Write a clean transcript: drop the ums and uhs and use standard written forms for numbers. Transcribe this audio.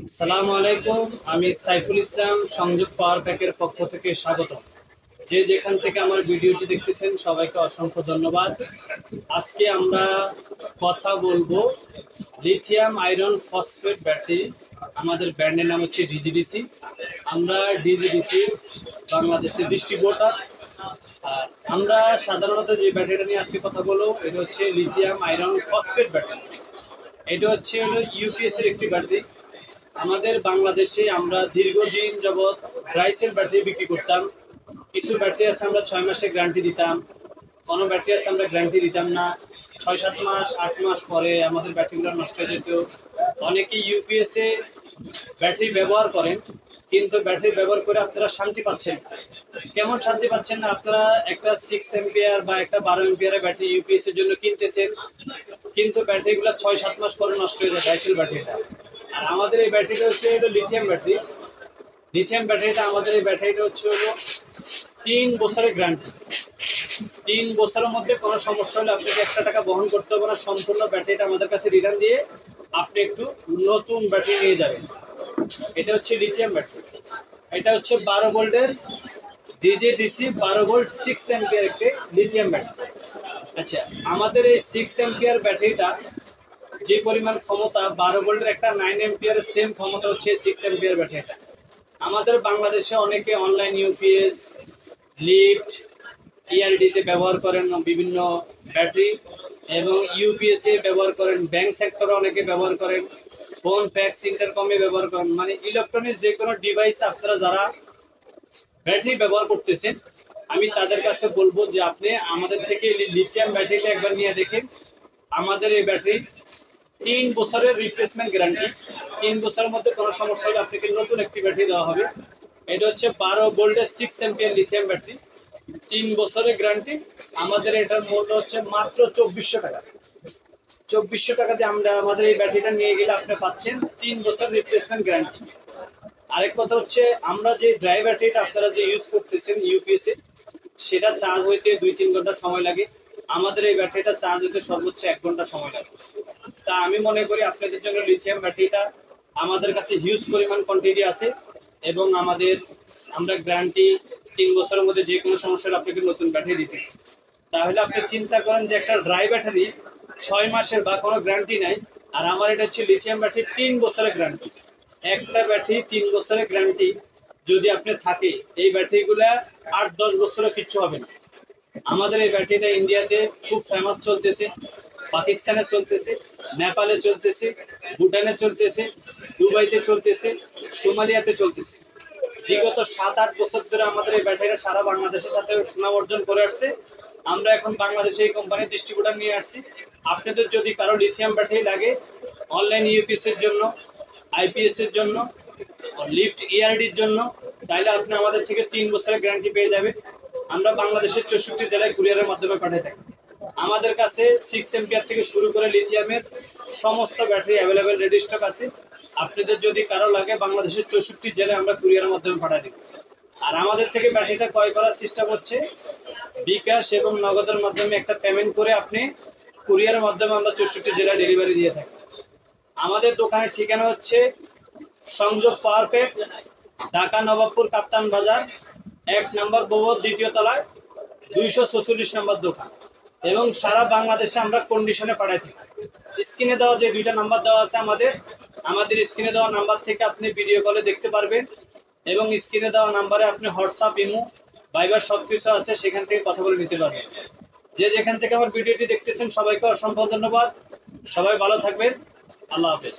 আসসালামু আলাইকুম। আমি সাইফুল ইসলাম, সংযোগ পাওয়ার প্যাকের পক্ষ থেকে স্বাগত। যে যেখান থেকে আমার ভিডিওটি দেখতেছেন সবাইকে অসংখ্য ধন্যবাদ। আজকে আমরা কথা বলবো লিথিয়াম আয়রন ফসফেট ব্যাটারি। আমাদের ব্র্যান্ডের নাম হচ্ছে ডিজিডিসি। আমরা ডিজিডিসি বাংলাদেশের ডিস্ট্রিবিউটর। আর আমরা সাধারণত যে ব্যাটারিটা নিয়ে আজকে কথা বলবো এটা হচ্ছে লিথিয়াম আয়রন ফসফেট ব্যাটারি। এটা হচ্ছে ইউপিএস এর একটি ব্যাটারি। আমাদের বাংলাদেশে আমরা দীর্ঘদিন যাবৎ ড্রাই সেল ব্যাটারি বিক্রি করতাম। কিছু ব্যাটারি আছে আমরা 6 মাসের গ্যারান্টি দিতাম, কোনো ব্যাটারি আছে আমরা গ্যারান্টি দিতাম না। 6-7 মাস 8 মাস পরে আমাদের ব্যাটারিগুলো নষ্ট হয়ে যেত। অনেকে ইউপিএসে ব্যাটারি ব্যবহার করেন, কিন্তু ব্যাটারি ব্যবহার করে আপনারা শান্তি পাচ্ছেন না। কেমন শান্তি পাচ্ছেন না? আপনারা একটা 6 এম্পিয়ার বা একটা 12 এম্পিয়ারের ব্যাটারি ইউপিএস এর জন্য কিনতেছেন, কিন্তু ব্যাটারিগুলো 6-7 মাস পরে নষ্ট হয়ে যায় ডাইসেল ব্যাটারিটা। আর আমাদের এই ব্যাটারিটা হচ্ছে লিথিয়াম ব্যাটারি। লিথিয়াম ব্যাটারিটা আমাদের এই ব্যাটারিটা হচ্ছে 3 বছরের গ্যারান্টি। 3 বছরের মধ্যে কোনো সমস্যা হলে আপনাকে 1 টাকা বহন করতে হবে না। সম্পূর্ণ ব্যাটারিটা আমাদের কাছে রিটার্ন দিয়ে আপনি একটু নতুন ব্যাটারি নিয়ে যাবেন। এটা হচ্ছে লিথিয়াম ব্যাটারি। এটা হচ্ছে 12 ভোল্টের ডিজেডিসি 12 ভোল্ট 6 এম্পিয়ার একটি লিথিয়াম ব্যাটারি। আচ্ছা, আমাদের এই 6 এম্পিয়ার ব্যাটারিটা যে পরিমাণ ক্ষমতা 12 ভোল্টের একটা 9 এম্পিয়ারের সেম ক্ষমতা হচ্ছে 6 এম্পিয়ার ব্যাটারিটা। আমাদের বাংলাদেশে অনেকে অনলাইন ইউপিএস, লিফট, ইআরডিতে ব্যবহার করেন বিভিন্ন ব্যাটারি, এবং ইউপিএসে ব্যবহার করেন, ব্যাংক সেক্টরে অনেকে ব্যবহার করেন, ফোন, ফ্যাক্স, ইন্টারকমে ব্যবহার করেন। মানে ইলেকট্রনিক্স যে কোনো ডিভাইস আপনারা যারা ব্যাটারি ব্যবহার করতেছেন, আমি তাদের কাছে বলবো যে আপনি আমাদের থেকে লিথিয়াম ব্যাটারিটা একবার নিয়ে দেখেন। আমাদের এই ব্যাটারি 3 বছরের রিপ্লেসমেন্ট গ্যারান্টি। 3 বছরের মধ্যে কোনো সমস্যা হলে আপনাকে নতুন একটি ব্যাটারি দেওয়া হবে। এটা হচ্ছে 12 ভোল্টের 6 এম্পিয়ার লিথিয়াম ব্যাটারি, 3 বছরের গ্যারান্টি। আমাদের এটার মূল্য হচ্ছে মাত্র 2400 টাকা। 2400 টাকা দিয়ে আমরা আমাদের এই ব্যাটারিটা নিয়ে গেলে আপনি পাচ্ছেন 3 বছর রিপ্লেসমেন্ট গ্যারান্টি। আরেক কথা হচ্ছে, আমরা যে ড্রাই ব্যাটারিটা আপনারা যে ইউজ করতেছেন ইউপিএসে, সেটা চার্জ হইতে 2-3 ঘন্টা সময় লাগে। আমাদের এই ব্যাটারিটা চার্জ হইতে সর্বোচ্চ 1 ঘন্টা সময় লাগে। তা আমি মনে করি আপনাদের জন্য লিথিয়াম ব্যাটারিটা আমাদের কাছে হিউজ পরিমাণ কোয়ান্টিটি আছে, এবং আমরা গ্যারান্টি 3 বছরের মধ্যে যে কোনো সমস্যার আপনাকে নতুন ব্যাটারি দিতেছি। তাহলে আপনি চিন্তা করেন যে একটা ড্রাই ব্যাটারি 6 মাসের বা কোনো গ্যারান্টি নাই, আর আমার এটা হচ্ছে লিথিয়াম ব্যাটারি 3 বছরের গ্যারান্টি। একটা ব্যাটারি 3 বছরের গ্যারান্টি যদি আপনি থাকে, এই ব্যাটারিগুলো 8-10 বছরও কিচ্ছু হবে না। আমাদের এই ব্যাটারিটা ইন্ডিয়াতে খুব ফেমাস চলতেছে, পাকিস্তানে চলতেছে, নেপালে চলতেছে, ভুটানে চলতেছে, দুবাইতে চলতেছে, সোমালিয়াতে চলতেছে। বিগত 7-8 বছর ধরে আমাদের এই ব্যাটারিটা সারা বাংলাদেশের সাথে সুনাম অর্জন করে আসছে। আমরা এখন বাংলাদেশে এই কোম্পানির ডিস্ট্রিবিউটার নিয়ে আসছি। আপনাদের যদি কারো লিথিয়াম ব্যাটারি লাগে অনলাইন ইউপিএস এর জন্য, আইপিএস এর জন্য, লিফট ইআরডির জন্য, তাহলে আপনি আমাদের থেকে 3 বছরের গ্যারান্টি পেয়ে যাবেন। আমরা বাংলাদেশের 64 জেলায় কুরিয়ারের মাধ্যমে পাঠিয়ে থাকি। আমাদের কাছে 6 এম্পিয়ার থেকে শুরু করে লিথিয়ামের সমস্ত ব্যাটারি অ্যাভেলেবেল রেডি স্টক আছে। আপনাদের যদি কারো লাগে বাংলাদেশের 64 জেলায় আমরা কুরিয়ারের মাধ্যমে পাঠিয়ে দেব। আর আমাদের থেকে ব্যাটারিটা ক্রয় করার সিস্টেম হচ্ছে বিকাশ এবং নগদের মাধ্যমে একটা পেমেন্ট করে আপনি কুরিয়ারের মাধ্যমে আমরা 64 জেলায় ডেলিভারি দিয়ে থাকি। আমাদের দোকানের ঠিকানা হচ্ছে সংযোগ পাওয়ার প্যাক, ঢাকা নবাবপুর কাপ্তান বাজার, 1 নম্বর ভবন, 2য় তলায়, 246 নম্বর দোকান। এবং সারা বাংলাদেশে আমরা কন্ডিশনে পাঠাই থাকি। স্ক্রিনে দেওয়া যে 2টা নাম্বার দেওয়া আছে আমাদের স্ক্রিনে দেওয়া নাম্বার থেকে আপনি ভিডিও কলে দেখতে পারবেন, এবং স্ক্রিনে দেওয়া নাম্বারে আপনি হোয়াটসঅ্যাপ, ইমো, ভাইবার সব কিছু আছে, সেখান থেকে কথা বলে নিতে পারবেন। যে যেখান থেকে আমার ভিডিওটি দেখতেছেন সবাইকে অসংখ্য ধন্যবাদ। সবাই ভালো থাকবেন। আল্লাহ হাফেজ।